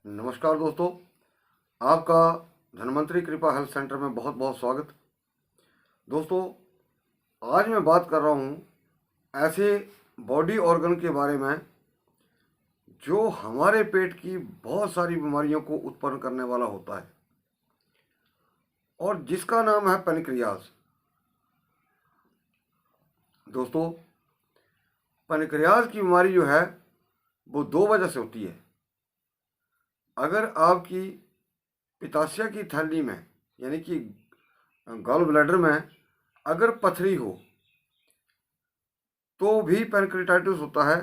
नमस्कार दोस्तों, आपका धन्वंतरी कृपा हेल्थ सेंटर में बहुत बहुत स्वागत। दोस्तों, आज मैं बात कर रहा हूँ ऐसे बॉडी ऑर्गन के बारे में जो हमारे पेट की बहुत सारी बीमारियों को उत्पन्न करने वाला होता है और जिसका नाम है पैनक्रियाज। दोस्तों, पैनक्रियाज की बीमारी जो है वो दो वजह से होती है। अगर आपकी पित्ताशय की थैली में यानी कि गॉल ब्लैडर में अगर पथरी हो तो भी पैनक्रियाटाइटिस होता है।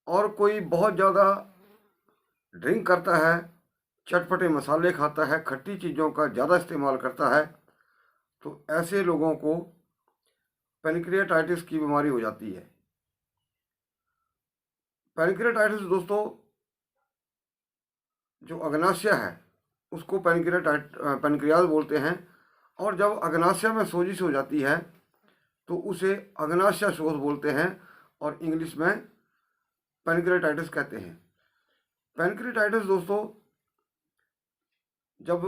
और कोई बहुत ज़्यादा ड्रिंक करता है, चटपटे मसाले खाता है, खट्टी चीज़ों का ज़्यादा इस्तेमाल करता है, तो ऐसे लोगों को पैनक्रियाटाइटिस की बीमारी हो जाती है। पैनक्रियाटाइटिस दोस्तों, जो अग्नाशय है उसको पैनक्रियाज बोलते हैं। और जब अग्नाशय में सोजिश हो जाती है तो उसे अग्नाशय शोथ बोलते हैं और इंग्लिश में पैनक्रियाटाइटिस कहते हैं। पैनक्रियाटाइटिस दोस्तों, जब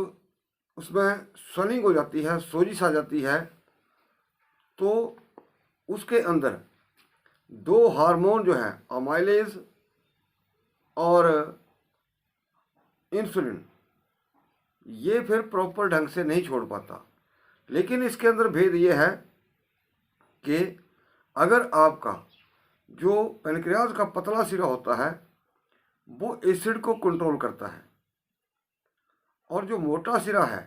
उसमें स्वेलिंग हो जाती है, सोजिश आ जाती है, तो उसके अंदर दो हार्मोन जो है अमाइलेज और इंसुलिन, ये फिर प्रॉपर ढंग से नहीं छोड़ पाता। लेकिन इसके अंदर भेद ये है कि अगर आपका जो पैनक्रियाज का पतला सिरा होता है वो एसिड को कंट्रोल करता है और जो मोटा सिरा है,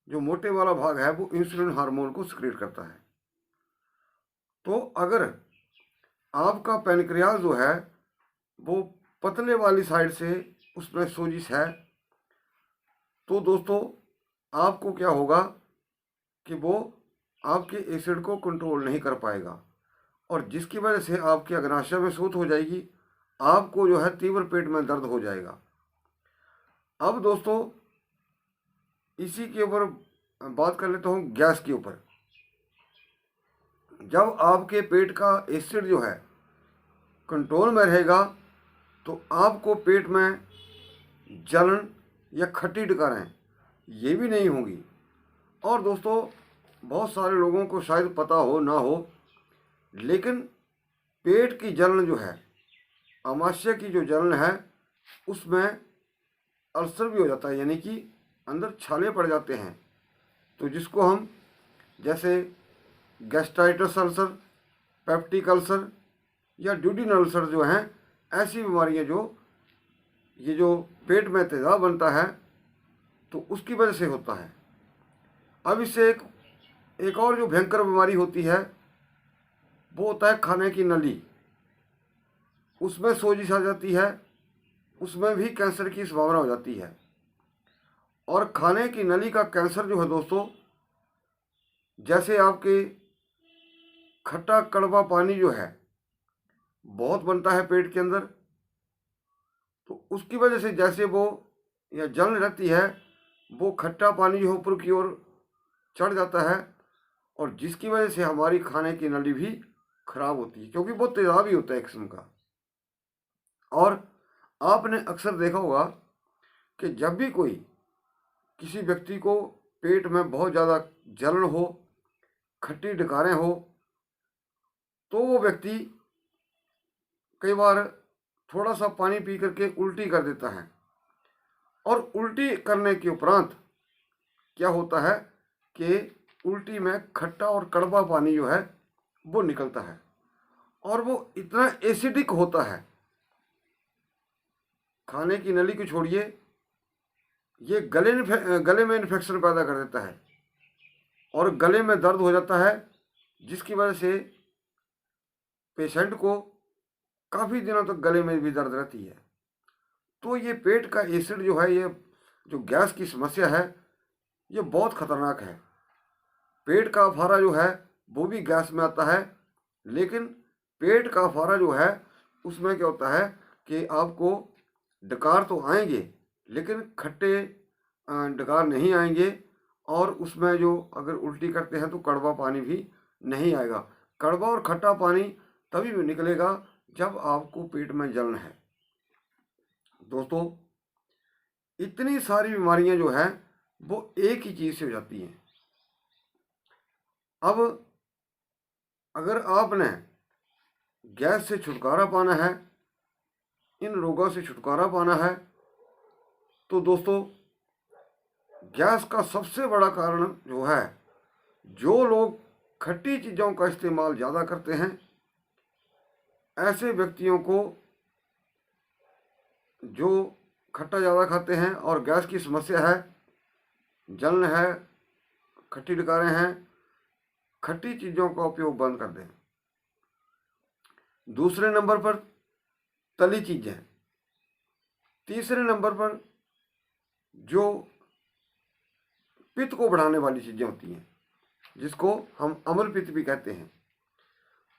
जो मोटे वाला भाग है, वो इंसुलिन हार्मोन को सिक्रीट करता है। तो अगर आपका पैनक्रियाज जो है वो पतले वाली साइड से उसमें सोजिश है तो दोस्तों आपको क्या होगा कि वो आपके एसिड को कंट्रोल नहीं कर पाएगा और जिसकी वजह से आपके अग्नाशय में शोथ हो जाएगी, आपको जो है तीव्र पेट में दर्द हो जाएगा। अब दोस्तों इसी के ऊपर बात कर लेता हूँ गैस के ऊपर। जब आपके पेट का एसिड जो है कंट्रोल में रहेगा तो आपको पेट में जलन या खट्टी डकारें ये भी नहीं होंगी। और दोस्तों, बहुत सारे लोगों को शायद पता हो ना हो, लेकिन पेट की जलन जो है, आमाशय की जो जलन है, उसमें अल्सर भी हो जाता है, यानी कि अंदर छाले पड़ जाते हैं। तो जिसको हम जैसे गैस्ट्राइटिस अल्सर, पेप्टिक अल्सर या ड्यूडिनल अल्सर जो हैं, ऐसी बीमारियां जो पेट में तेजाब बनता है तो उसकी वजह से होता है। अब इससे एक और जो भयंकर बीमारी होती है वो होता है खाने की नली। उसमें सोजिश आ जाती है, उसमें भी कैंसर की संभावना हो जाती है। और खाने की नली का कैंसर जो है दोस्तों, जैसे आपके खट्टा कड़वा पानी जो है बहुत बनता है पेट के अंदर, तो उसकी वजह से जैसे वो या जलन रहती है, वो खट्टा पानी जो ऊपर की ओर चढ़ जाता है और जिसकी वजह से हमारी खाने की नली भी खराब होती है, क्योंकि वो तेजाब ही होता है एक किस्म का। और आपने अक्सर देखा होगा कि जब भी कोई किसी व्यक्ति को पेट में बहुत ज़्यादा जलन हो, खट्टी डकारें हो, तो वो व्यक्ति कई बार थोड़ा सा पानी पी करके उल्टी कर देता है और उल्टी करने के उपरांत क्या होता है कि उल्टी में खट्टा और कड़वा पानी जो है वो निकलता है और वो इतना एसिडिक होता है, खाने की नली को छोड़िए, ये गले में इन्फेक्शन पैदा कर देता है और गले में दर्द हो जाता है, जिसकी वजह से पेशेंट को काफ़ी दिनों तक गले में भी दर्द रहती है। तो ये पेट का एसिड जो है, ये जो गैस की समस्या है, ये बहुत खतरनाक है। पेट का अफारा जो है वो भी गैस में आता है, लेकिन पेट का अफारा जो है उसमें क्या होता है कि आपको डकार तो आएंगे लेकिन खट्टे डकार नहीं आएंगे और उसमें जो अगर उल्टी करते हैं तो कड़वा पानी भी नहीं आएगा। कड़वा और खट्टा पानी तभी भी निकलेगा जब आपको पेट में जलन है। दोस्तों इतनी सारी बीमारियां जो है वो एक ही चीज़ से हो जाती हैं। अब अगर आपने गैस से छुटकारा पाना है, इन रोगों से छुटकारा पाना है, तो दोस्तों गैस का सबसे बड़ा कारण जो है, जो लोग खट्टी चीज़ों का इस्तेमाल ज़्यादा करते हैं, ऐसे व्यक्तियों को जो खट्टा ज़्यादा खाते हैं और गैस की समस्या है, जलन है, खट्टी डकारें हैं, खट्टी चीज़ों का उपयोग बंद कर दें। दूसरे नंबर पर तली चीज़ें। तीसरे नंबर पर जो पित्त को बढ़ाने वाली चीज़ें होती हैं, जिसको हम अम्ल पित्त भी कहते हैं।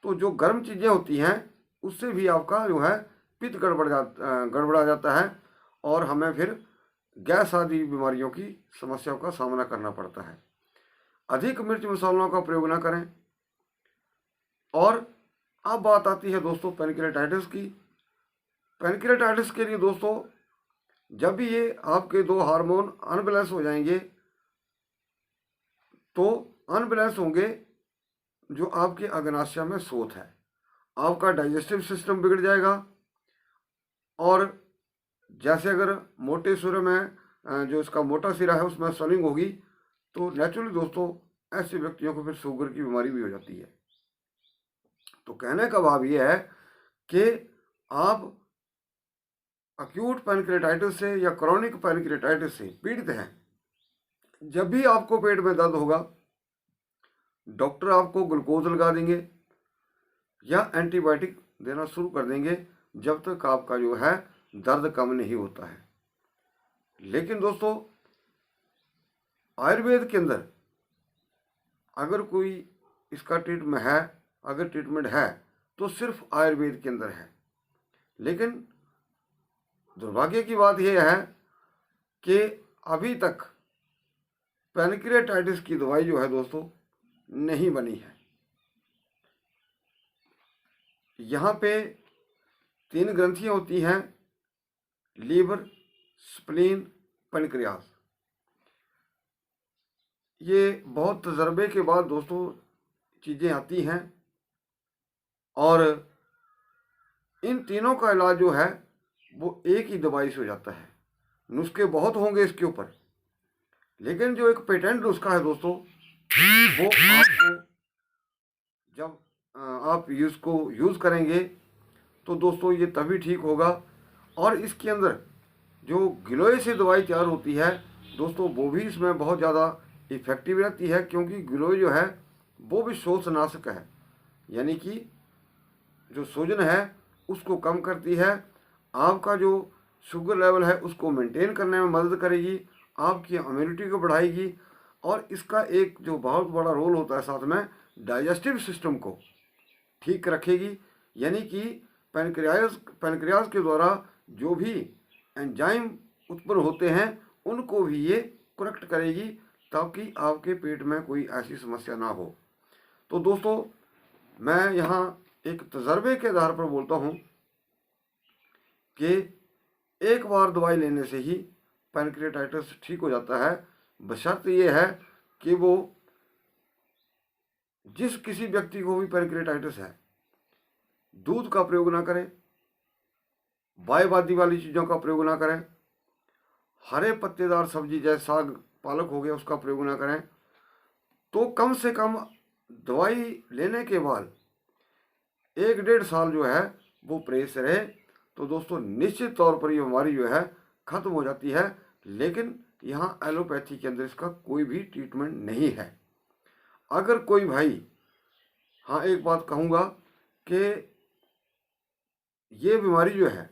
तो जो गर्म चीज़ें होती हैं उससे भी आपका जो है पित्त गड़बड़ा जाता है और हमें फिर गैस आदि बीमारियों की समस्याओं का सामना करना पड़ता है। अधिक मिर्च मसालों का प्रयोग ना करें। और अब बात आती है दोस्तों पैनक्रेटाइटिस की। पैनक्रेटाइटिस के लिए दोस्तों जब भी ये आपके दो हार्मोन अनबैलेंस हो जाएंगे, तो अनबैलेंस होंगे जो आपके अग्नाशय में शोथ है, आपका डाइजेस्टिव सिस्टम बिगड़ जाएगा। और जैसे अगर मोटे सिरे में जो इसका मोटा सिरा है उसमें स्वेलिंग होगी, तो नेचुरली दोस्तों ऐसे व्यक्तियों को फिर शुगर की बीमारी भी हो जाती है। तो कहने का भाव ये है कि आप अक्यूट पैनक्रेटाइटिस से या क्रॉनिक पैनक्रेटाइटिस से पीड़ित हैं, जब भी आपको पेट में दर्द होगा, डॉक्टर आपको ग्लूकोज लगा देंगे या एंटीबायोटिक देना शुरू कर देंगे जब तक आपका जो है दर्द कम नहीं होता है। लेकिन दोस्तों आयुर्वेद के अंदर अगर कोई इसका ट्रीटमेंट है तो सिर्फ आयुर्वेद के अंदर है। लेकिन दुर्भाग्य की बात यह है कि अभी तक पैनक्रेटाइटिस की दवाई जो है दोस्तों नहीं बनी है। यहाँ पे 3 ग्रंथियाँ होती हैं, लीवर, स्प्लीन, पैनक्रियास। ये बहुत तजर्बे के बाद दोस्तों चीज़ें आती हैं और इन तीनों का इलाज जो है वो एक ही दवाई से हो जाता है। नुस्खे बहुत होंगे इसके ऊपर, लेकिन जो एक पेटेंट नुस्खा है दोस्तों, वो आपको जब आप इसको यूज़ करेंगे तो दोस्तों ये तभी ठीक होगा। और इसके अंदर जो गिलोय से दवाई तैयार होती है दोस्तों, वो भी इसमें बहुत ज़्यादा इफ़ेक्टिव रहती है, क्योंकि गिलोय जो है वो भी शोथनाशक है, यानी कि जो सूजन है उसको कम करती है, आपका जो शुगर लेवल है उसको मेंटेन करने में मदद करेगी, आपकी इम्यूनिटी को बढ़ाएगी। और इसका एक जो बहुत बड़ा रोल होता है साथ में, डाइजेस्टिव सिस्टम को ठीक रखेगी, यानी कि पैनक्रियाज के द्वारा जो भी एंजाइम उत्पन्न होते हैं उनको भी ये करेक्ट करेगी, ताकि आपके पेट में कोई ऐसी समस्या ना हो। तो दोस्तों मैं यहाँ एक तजर्बे के आधार पर बोलता हूँ कि एक बार दवाई लेने से ही पैनक्रेटाइटिस ठीक हो जाता है, बशर्ते ये है कि वो जिस किसी व्यक्ति को भी पैनक्रेटाइटिस है दूध का प्रयोग ना करें, बायबादी वाली चीज़ों का प्रयोग ना करें, हरे पत्तेदार सब्जी जैसे साग पालक हो गया उसका प्रयोग ना करें। तो कम से कम दवाई लेने के बाद 1-1.5 साल जो है वो परहेज से रहे, तो दोस्तों निश्चित तौर पर ये बीमारी जो है ख़त्म हो जाती है। लेकिन यहाँ एलोपैथी के अंदर इसका कोई भी ट्रीटमेंट नहीं है। अगर कोई भाई, हाँ एक बात कहूँगा कि ये बीमारी जो है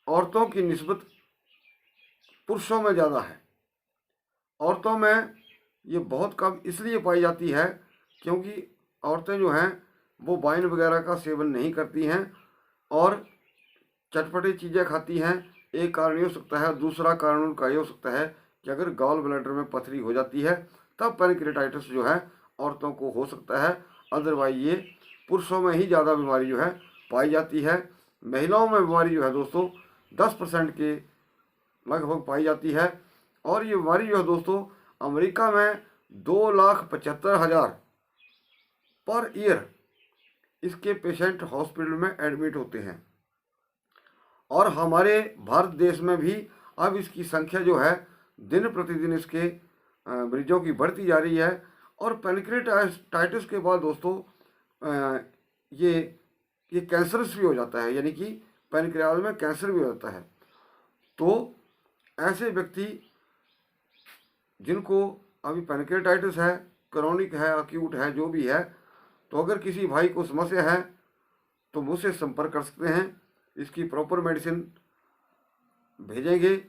औरतों की निस्बत पुरुषों में ज़्यादा है। औरतों में ये बहुत कम इसलिए पाई जाती है क्योंकि औरतें जो हैं वो वाइन वगैरह का सेवन नहीं करती हैं और चटपटी चीज़ें खाती हैं। एक कारण ये हो सकता है। दूसरा कारण उनका ये हो सकता है कि अगर गॉल ब्लैडर में पथरी हो जाती है तब पैनक्रेटाइटिस जो है औरतों को हो सकता है। अदरवाइज ये पुरुषों में ही ज़्यादा बीमारी जो है पाई जाती है। महिलाओं में बीमारी जो है दोस्तों 10% के लगभग पाई जाती है। और ये बीमारी जो है दोस्तों अमेरिका में 2,75,000 पर ईयर इसके पेशेंट हॉस्पिटल में एडमिट होते हैं। और हमारे भारत देश में भी अब इसकी संख्या जो है दिन प्रतिदिन इसके मरीजों की बढ़ती जा रही है। और पैनक्रेटाइटिस के बाद दोस्तों ये कैंसरस भी हो जाता है, यानी कि पैनक्रियाज में कैंसर भी हो जाता है। तो ऐसे व्यक्ति जिनको अभी पैनक्रेटाइटिस है, क्रोनिक है, अक्यूट है, जो भी है, तो अगर किसी भाई को समस्या है तो मुझसे संपर्क कर सकते हैं। इसकी प्रॉपर मेडिसिन भेजेंगे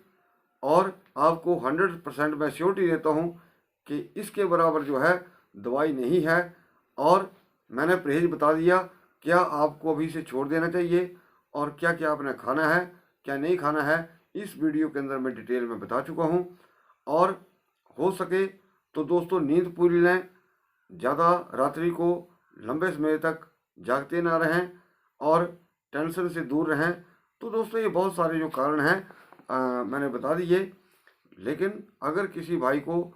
और आपको 100% मैं श्योरिटी देता हूँ कि इसके बराबर जो है दवाई नहीं है। और मैंने परहेज बता दिया, क्या आपको अभी से छोड़ देना चाहिए और क्या क्या आपने खाना है, क्या नहीं खाना है, इस वीडियो के अंदर मैं डिटेल में बता चुका हूँ। और हो सके तो दोस्तों नींद पूरी लें, ज़्यादा रात्रि को लंबे समय तक जागते ना रहें और टेंशन से दूर रहें। तो दोस्तों ये बहुत सारे जो कारण हैं मैंने बता दिए। लेकिन अगर किसी भाई को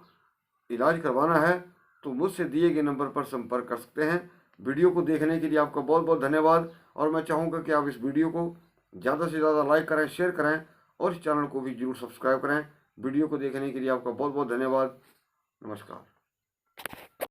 इलाज करवाना है तो मुझसे दिए गए नंबर पर संपर्क कर सकते हैं। वीडियो को देखने के लिए आपका बहुत बहुत धन्यवाद। और मैं चाहूँगा कि आप इस वीडियो को ज़्यादा से ज़्यादा लाइक करें, शेयर करें और इस चैनल को भी जरूर सब्सक्राइब करें। वीडियो को देखने के लिए आपका बहुत बहुत धन्यवाद। नमस्कार।